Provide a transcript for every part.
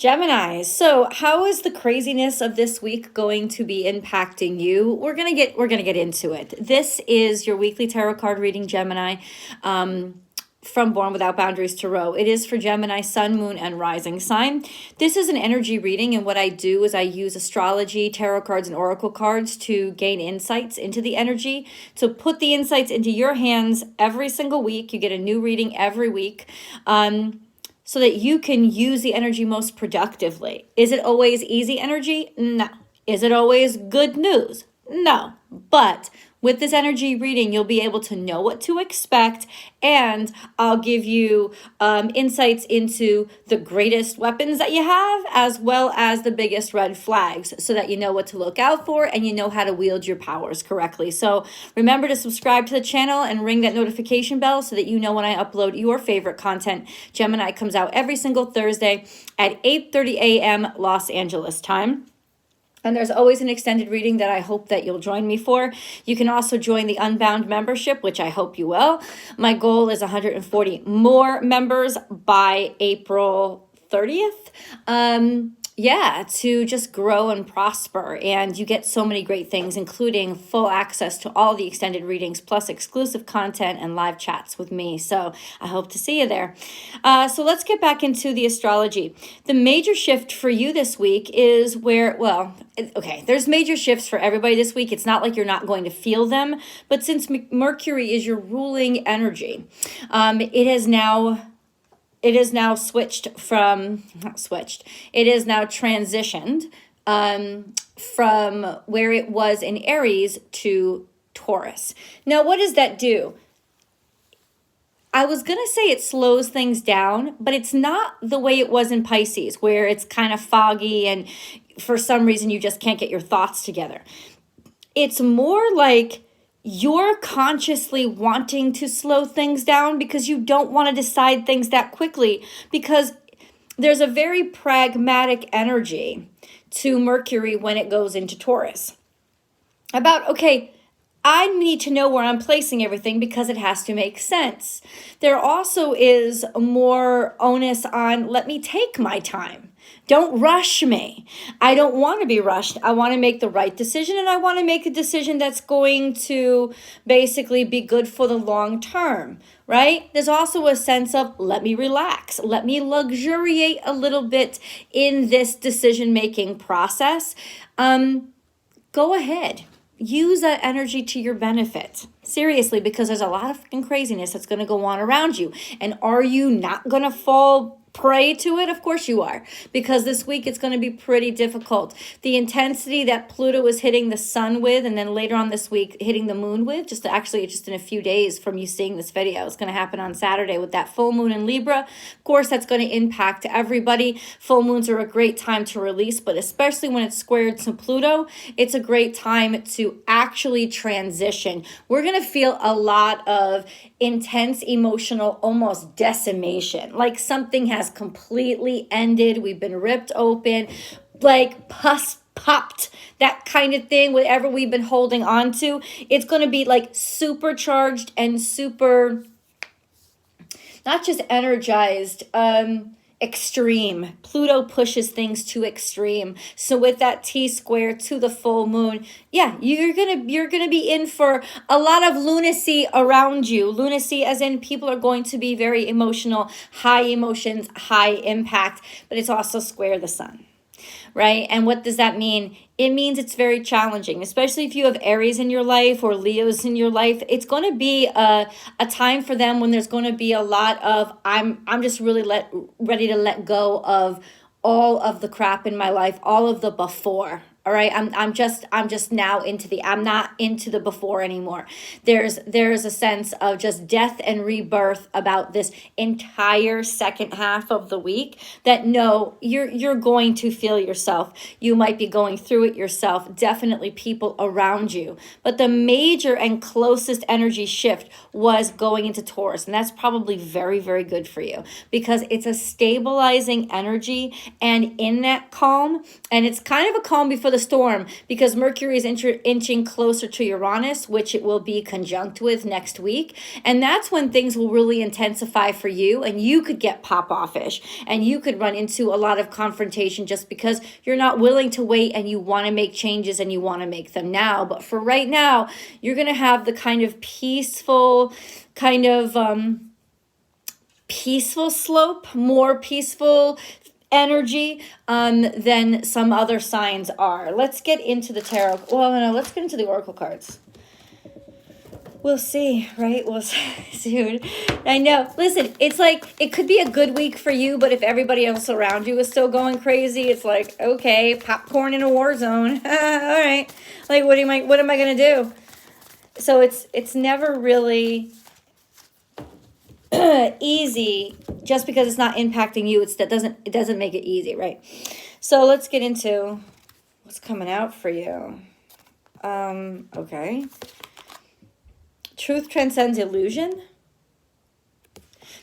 Gemini, so how is the craziness of this week going to be impacting you? We're gonna get into it. This is your weekly tarot card reading, Gemini, from Born Without Boundaries Tarot. It is for Gemini, Sun, Moon, and Rising sign. This is an energy reading, and what I do is I use astrology, tarot cards, and oracle cards to gain insights into the energy, to put the insights into your hands every single week. You get a new reading every week. So that you can use the energy most productively. Is it always easy energy? No. Is it always good news? No. But with this energy reading, you'll be able to know what to expect, and I'll give you insights into the greatest weapons that you have, as well as the biggest red flags, so that you know what to look out for and you know how to wield your powers correctly. So remember to subscribe to the channel and ring that notification bell so that you know when I upload your favorite content. Gemini comes out every single Thursday at 8:30 a.m. Los Angeles time. And there's always an extended reading that I hope that you'll join me for. You can also join the Unbound membership, which I hope you will. My goal is 140 more members by April 30th. To just grow and prosper. And you get so many great things, including full access to all the extended readings, plus exclusive content and live chats with me. So I hope to see you there. So let's get back into the astrology. The major shift for you this week is there's major shifts for everybody this week. It's not like you're not going to feel them, but since Mercury is your ruling energy, it is now transitioned from where it was in Aries to Taurus. Now, what does that do? I was going to say it slows things down, but it's not the way it was in Pisces, where it's kind of foggy and for some reason you just can't get your thoughts together. It's more like you're consciously wanting to slow things down because you don't want to decide things that quickly, because there's a very pragmatic energy to Mercury when it goes into Taurus. I need to know where I'm placing everything because it has to make sense. There also is more onus on, let me take my time. Don't rush me. I don't want to be rushed. I want to make the right decision, and I want to make a decision that's going to basically be good for the long term, right? There's also a sense of, let me relax. Let me luxuriate a little bit in this decision-making process. Go ahead. Use that energy to your benefit. Seriously, because there's a lot of freaking craziness that's going to go on around you. And are you not going to fall prey to it? Of course you are, because this week it's going to be pretty difficult. The intensity that Pluto is hitting the sun with, and then later on this week hitting the moon with, just in a few days from you seeing this video, it's going to happen on Saturday with that full moon in Libra. Of course, that's going to impact everybody. Full moons are a great time to release, but especially when it's squared to Pluto, it's a great time to actually transition. We're going to feel a lot of intense emotional, almost decimation, like something has completely ended. We've been ripped open, like pus popped, that kind of thing. Whatever we've been holding on to, it's going to be like supercharged and super, not just energized, extreme. Pluto pushes things to extreme. So with that T-square to the full moon, you're gonna be in for a lot of lunacy around you. Lunacy as in people are going to be very emotional, high emotions, high impact, but it's also square the sun. Right? And what does that mean? It means it's very challenging, especially if you have Aries in your life or Leos in your life. It's going to be a time for them when there's going to be a lot of, I'm just really ready to let go of all of the crap in my life, all of the before. All right, I'm just now I'm not into the before anymore. There's a sense of just death and rebirth about this entire second half of the week, that no, you're going to feel yourself. You might be going through it yourself, definitely people around you. But the major and closest energy shift was going into Taurus, and that's probably very, very good for you because it's a stabilizing energy, and in that calm, and it's kind of a calm before the storm, because Mercury is inching closer to Uranus, which it will be conjunct with next week. And that's when things will really intensify for you, and you could get pop-offish, and you could run into a lot of confrontation just because you're not willing to wait and you want to make changes and you want to make them now. But for right now, you're going to have the kind of peaceful slope, more peaceful energy than some other signs are. Let's get into the tarot. Well, no, let's get into the oracle cards. We'll see, right? We'll see. I know. Listen, it's like, it could be a good week for you, but if everybody else around you is still going crazy, it's like, okay, popcorn in a war zone. All right. Like, what am I going to do? So it's never really easy just because it's not impacting you. It doesn't make it easy, right? So let's get into what's coming out for you. Okay. Truth transcends illusion.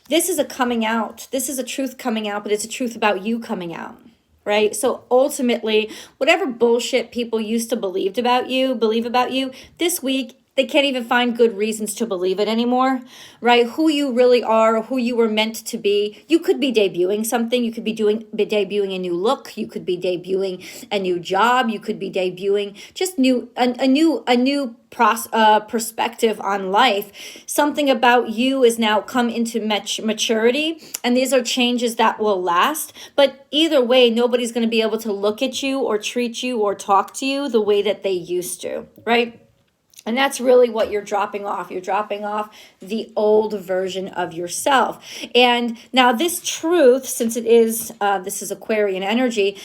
This is a coming out. This is a truth coming out, but it's a truth about you coming out, right? So ultimately, whatever bullshit people used to believe about you, this week, they can't even find good reasons to believe it anymore, right? Who you really are, who you were meant to be. You could be debuting something. You could be debuting a new look. You could be debuting a new job. You could be debuting just a new perspective on life. Something about you is now come into maturity, and these are changes that will last. But either way, nobody's going to be able to look at you or treat you or talk to you the way that they used to, right? And that's really what you're dropping off. You're dropping off the old version of yourself. And now this truth, since this is Aquarian energy,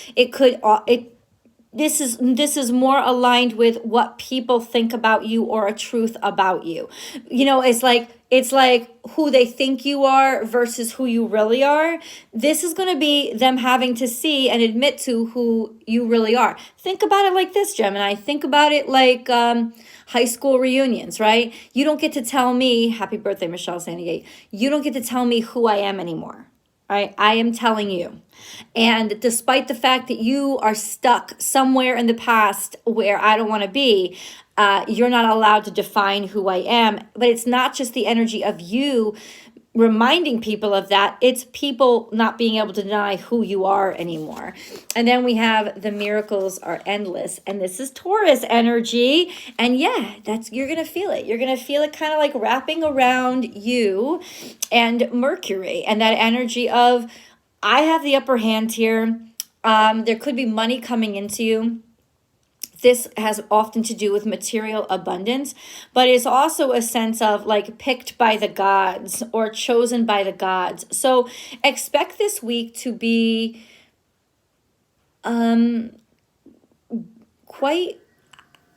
this is more aligned with what people think about you or a truth about you. You know, it's like who they think you are versus who you really are. This is going to be them having to see and admit to who you really are. Think about it like this, Gemini. Think about it like high school reunions, right? You don't get to tell me, happy birthday, Michelle Sandygate. You don't get to tell me who I am anymore. Right? I am telling you. And despite the fact that you are stuck somewhere in the past where I don't want to be, you're not allowed to define who I am. But it's not just the energy of you reminding people of that. It's people not being able to deny who you are anymore. And then we have the miracles are endless. And this is Taurus energy. And yeah, you're going to feel it. You're going to feel it kind of like wrapping around you and Mercury. And that energy of, I have the upper hand here. There could be money coming into you. This has often to do with material abundance, but it's also a sense of like picked by the gods or chosen by the gods. So expect this week to be quite,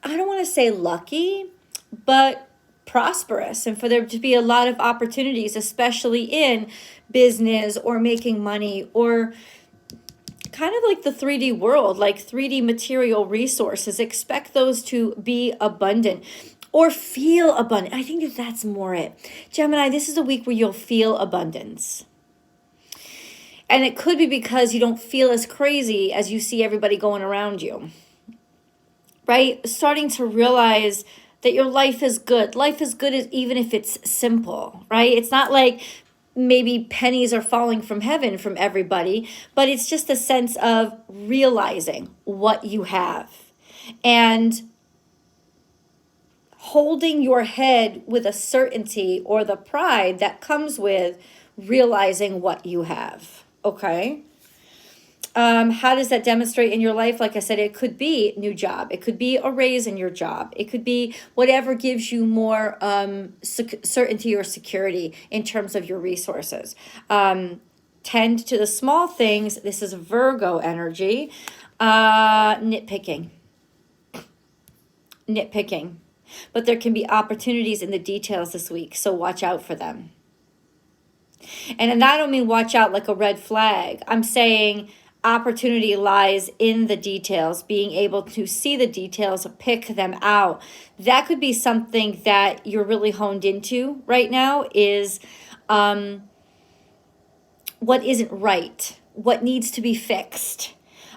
I don't want to say lucky, but prosperous, and for there to be a lot of opportunities, especially in business or making money or kind of like the 3D world, like 3D material resources. Expect those to be abundant or feel abundant. I think that's more it. Gemini, this is a week where you'll feel abundance. And it could be because you don't feel as crazy as you see everybody going around you, right? Starting to realize that your life is good. Life is good even if it's simple, right? It's not like maybe pennies are falling from heaven from everybody, but it's just a sense of realizing what you have and holding your head with a certainty or the pride that comes with realizing what you have. Okay. How does that demonstrate in your life? Like I said, it could be a new job. It could be a raise in your job. It could be whatever gives you more certainty or security in terms of your resources. Tend to the small things. This is Virgo energy. Nitpicking. But there can be opportunities in the details this week, so watch out for them. And I don't mean watch out like a red flag. I'm saying opportunity lies in the details, being able to see the details, pick them out. That could be something that you're really honed into right now is what isn't right, what needs to be fixed.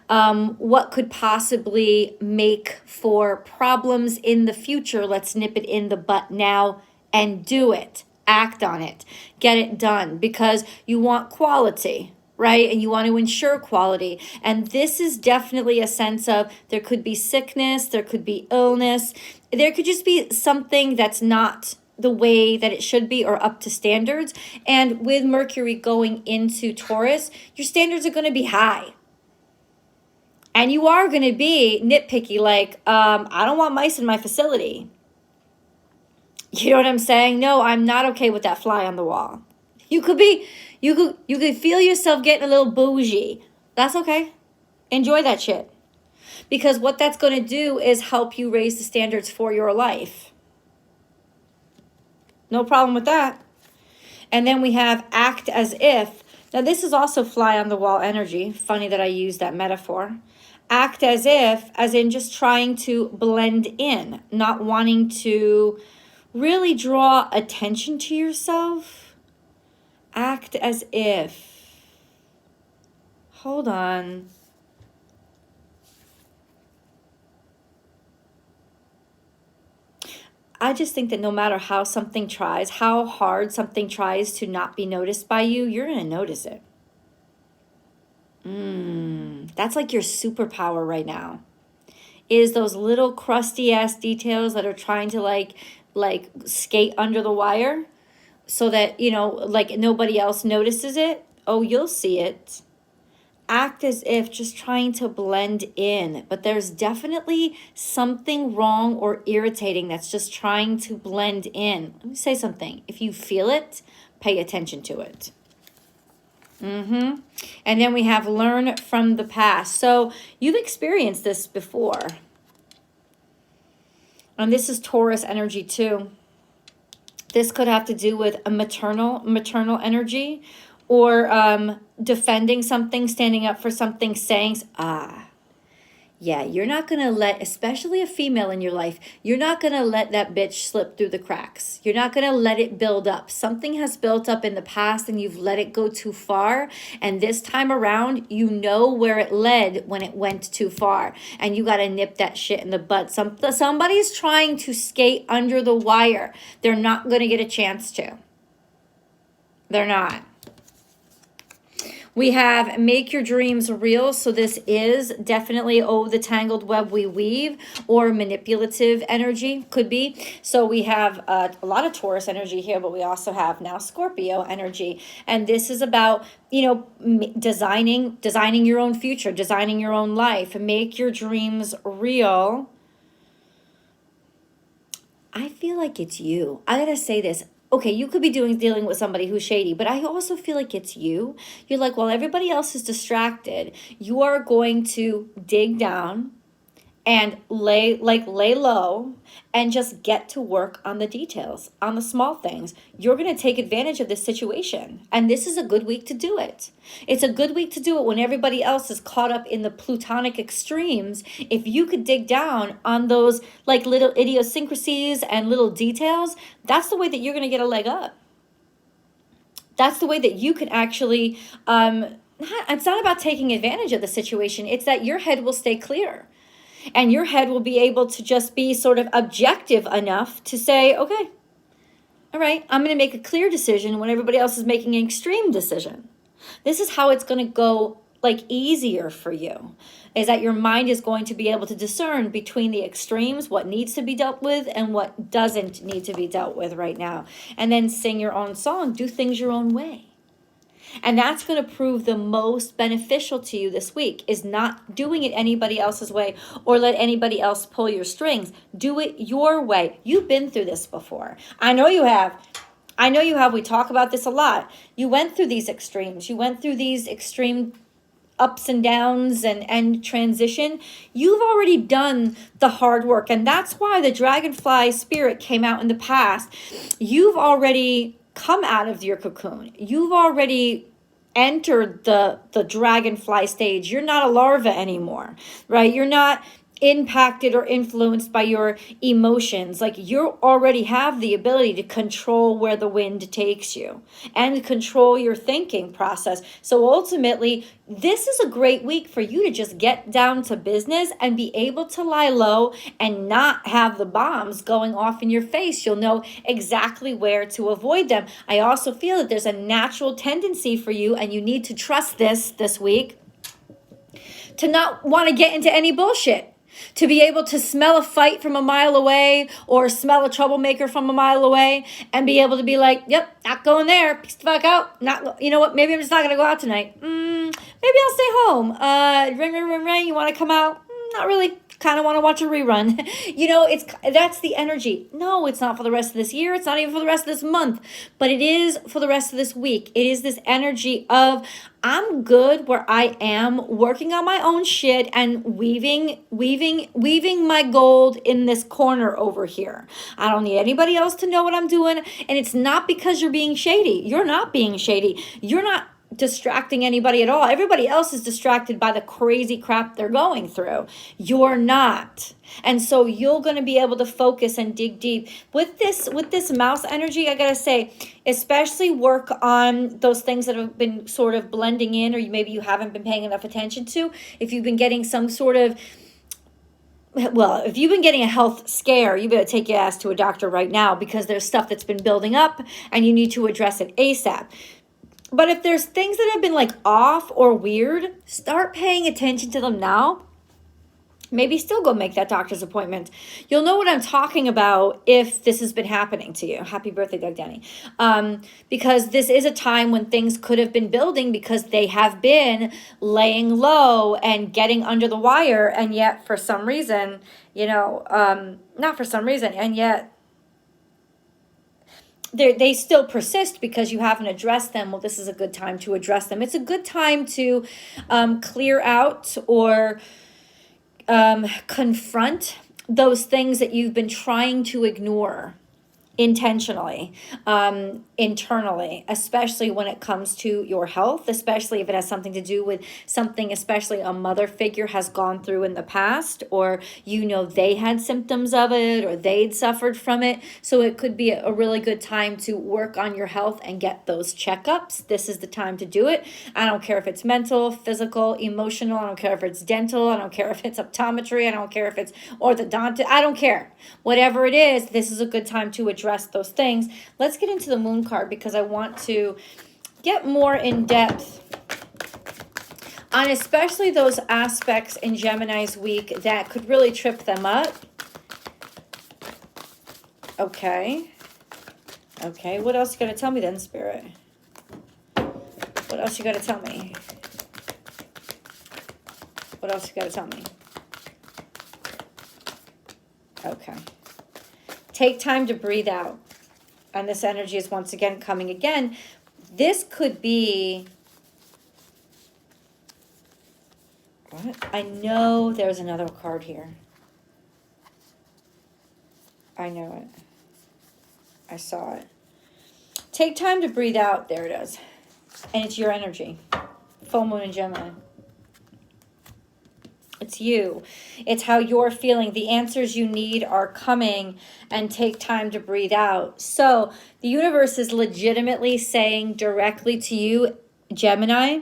what could possibly make for problems in the future. Let's nip it in the butt now and do it. Act on it. Get it done because you want quality, right? And you want to ensure quality. And this is definitely a sense of there could be sickness, there could be illness, there could just be something that's not the way that it should be or up to standards. And with Mercury going into Taurus, your standards are going to be high. And you are going to be nitpicky, like, I don't want mice in my facility. You know what I'm saying? No, I'm not okay with that fly on the wall. You could feel yourself getting a little bougie. That's okay. Enjoy that shit. Because what that's going to do is help you raise the standards for your life. No problem with that. And then we have act as if. Now this is also fly on the wall energy. Funny that I use that metaphor. Act as if, as in just trying to blend in, not wanting to really draw attention to yourself. Act as if. Hold on. I just think that no matter how something tries, how hard something tries to not be noticed by you, you're going to notice it. That's like your superpower right now. Is those little crusty ass details that are trying to like skate under the wire so that, you know, like nobody else notices it. Oh, you'll see it. Act as if, just trying to blend in. But there's definitely something wrong or irritating that's just trying to blend in. Let me say something. If you feel it, pay attention to it. And then we have learn from the past. So you've experienced this before. And this is Taurus energy too. This could have to do with a maternal energy, or defending something, standing up for something, saying, yeah, you're not going to let, especially a female in your life, you're not going to let that bitch slip through the cracks. You're not going to let it build up. Something has built up in the past and you've let it go too far. And this time around, you know where it led when it went too far. And you got to nip that shit in the butt. Somebody's trying to skate under the wire. They're not going to get a chance to. They're not. We have make your dreams real. So this is definitely, the tangled web we weave, or manipulative energy could be. So we have a lot of Taurus energy here, but we also have now Scorpio energy. And this is about, designing your own future, designing your own life, and make your dreams real. I feel like it's you. I gotta say this. Okay, you could be dealing with somebody who's shady, but I also feel like it's you. You're like, while everybody else is distracted, you are going to dig down and lay low and just get to work on the details, on the small things. You're going to take advantage of this situation. And this is a good week to do it. It's a good week to do it when everybody else is caught up in the plutonic extremes. If you could dig down on those like little idiosyncrasies and little details, that's the way that you're going to get a leg up. That's the way that you can actually, it's not about taking advantage of the situation. It's that your head will stay clear. And your head will be able to just be sort of objective enough to say, okay, all right, I'm going to make a clear decision when everybody else is making an extreme decision. This is how it's going to go like easier for you, is that your mind is going to be able to discern between the extremes, what needs to be dealt with and what doesn't need to be dealt with right now. And then sing your own song, do things your own way. And that's going to prove the most beneficial to you this week, is not doing it anybody else's way or let anybody else pull your strings. Do it your way. You've been through this before. I know you have. We talk about this a lot. You went through these extremes. You went through these extreme ups and downs and transition. You've already done the hard work. And that's why the dragonfly spirit came out in the past. You've already come out of your cocoon. You've already entered the dragonfly stage. You're not a larva anymore, right? You're not impacted or influenced by your emotions. Like, you already have the ability to control where the wind takes you and control your thinking process. So ultimately, this is a great week for you to just get down to business and be able to lie low and not have the bombs going off in your face. You'll know exactly where to avoid them. I also feel that there's a natural tendency for you, and you need to trust this week, to not want to get into any bullshit. To be able to smell a fight from a mile away or smell a troublemaker from a mile away and be able to be like, yep, not going there. Peace the fuck out. Not, you know what? Maybe I'm just not going to go out tonight. Maybe I'll stay home. Ring. You want to come out? Not really. Kind of want to watch a rerun. That's the energy. No, it's not for the rest of this year. It's not even for the rest of this month, but it is for the rest of this week. It is this energy of, I'm good where I am, working on my own shit and weaving my gold in this corner over here. I don't need anybody else to know what I'm doing. And it's not because you're being shady. You're not being shady. You're not distracting anybody at all. Everybody else is distracted by the crazy crap they're going through. You're not. And so you're going to be able to focus and dig deep with this mouse energy. I got to say, especially work on those things that have been sort of blending in, or maybe you haven't been paying enough attention to. If you've been getting some sort of, if you've been getting a health scare, you better take your ass to a doctor right now, because there's stuff that's been building up and you need to address it ASAP. But if there's things that have been like off or weird, start paying attention to them now. Maybe still go make that doctor's appointment. You'll know what I'm talking about if this has been happening to you. Happy birthday, Doug Danny. Because this is a time when things could have been building, because they have been laying low and getting under the wire. And yet for some reason, not for some reason, and yet they still persist because you haven't addressed them. Well, this is a good time to address them. It's a good time to clear out or confront those things that you've been trying to ignore intentionally, internally, especially when it comes to your health, especially if it has something to do with something, especially a mother figure has gone through in the past, or they had symptoms of it, or they'd suffered from it. So it could be a really good time to work on your health and get those checkups. This is the time to do it. I don't care if it's mental, physical, emotional. I don't care if it's dental. I don't care if it's optometry. I don't care if it's orthodontist. I don't care. Whatever it is, this is a good time to address those things. Let's get into the moon card, because I want to get more in depth on especially those aspects in Gemini's week that could really trip them up. Okay, what else you got to tell me then, Spirit? What else you got to tell me? What else you got to tell me? Okay. Take time to breathe out. And this energy is once again coming again. This could be... What? I know there's another card here. I know it. I saw it. Take time to breathe out. There it is. And it's your energy. Full moon in Gemini. It's you. It's how you're feeling. The answers you need are coming, and take time to breathe out. So the universe is legitimately saying directly to you, Gemini,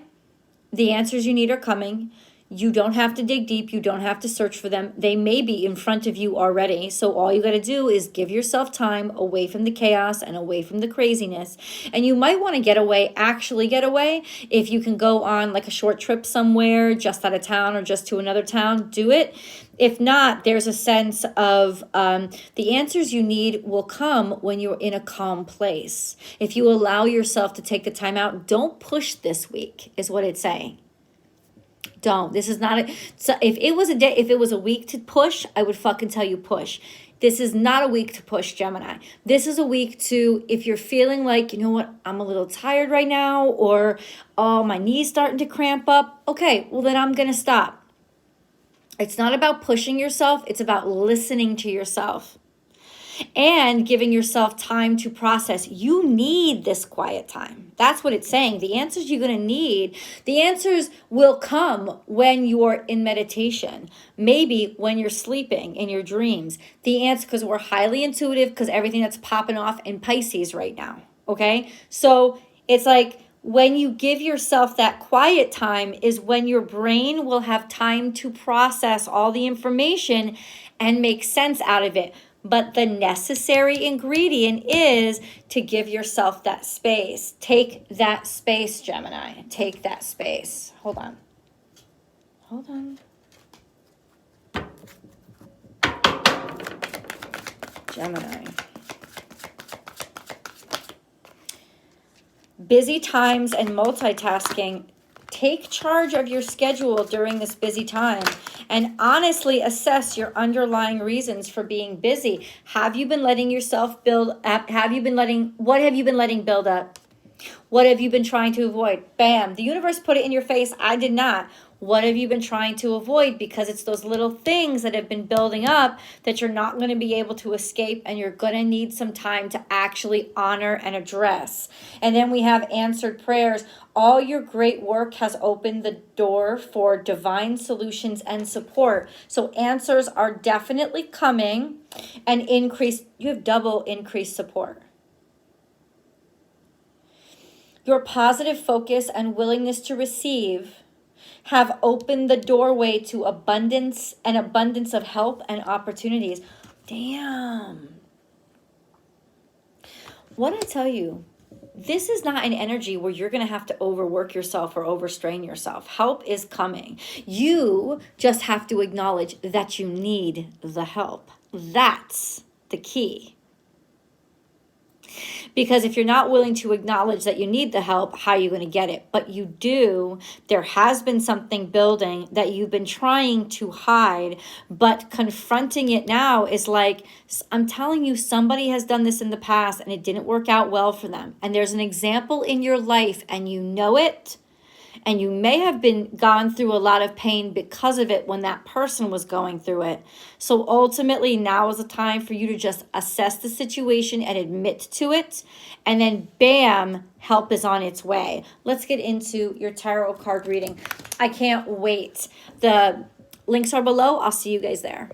the answers you need are coming. You don't have to dig deep. You don't have to search for them. They may be in front of you already. So all you got to do is give yourself time away from the chaos and away from the craziness. And you might want to get away, actually get away. If you can go on like a short trip somewhere, just out of town or just to another town, do it. If not, there's a sense of the answers you need will come when you're in a calm place. If you allow yourself to take the time out, don't push this week, is what it's saying. Don't. This is not so if it was a week to push, I would fucking tell you push. This is not a week to push, Gemini. This is a week to, if you're feeling like, you know what, I'm a little tired right now, or oh, my knee's starting to cramp up. Okay, well then I'm gonna stop. It's not about pushing yourself, it's about listening to yourself. and giving yourself time to process. You need this quiet time. That's what it's saying. The answers you're going to need, the answers will come when you're in meditation, maybe when you're sleeping in your dreams. The answer, because we're highly intuitive, because everything that's popping off in Pisces right now. Okay? So it's like when you give yourself that quiet time is when your brain will have time to process all the information and make sense out of it. But the necessary ingredient is to give yourself that space. Take that space, Gemini. Take that space. Hold on. Hold on. Gemini. Busy times and multitasking. Take charge of your schedule during this busy time and honestly assess your underlying reasons for being busy. Have you been letting yourself build up? What have you been letting build up? What have you been trying to avoid? Bam, the universe put it in your face. I did not. What have you been trying to avoid? Because it's those little things that have been building up that you're not going to be able to escape, and you're going to need some time to actually honor and address. And then we have answered prayers. All your great work has opened the door for divine solutions and support. So answers are definitely coming, and you have double increased support. Your positive focus and willingness to receive have opened the doorway to abundance of help and opportunities. Damn. What I tell you, this is not an energy where you're going to have to overwork yourself or overstrain yourself. Help is coming. You just have to acknowledge that you need the help. That's the key. Because if you're not willing to acknowledge that you need the help, how are you going to get it? But you do. There has been something building that you've been trying to hide, but confronting it now is like, I'm telling you, somebody has done this in the past and it didn't work out well for them. And there's an example in your life and you know it. And you may have gone through a lot of pain because of it when that person was going through it. So ultimately, now is the time for you to just assess the situation and admit to it. And then, bam, help is on its way. Let's get into your tarot card reading. I can't wait. The links are below. I'll see you guys there.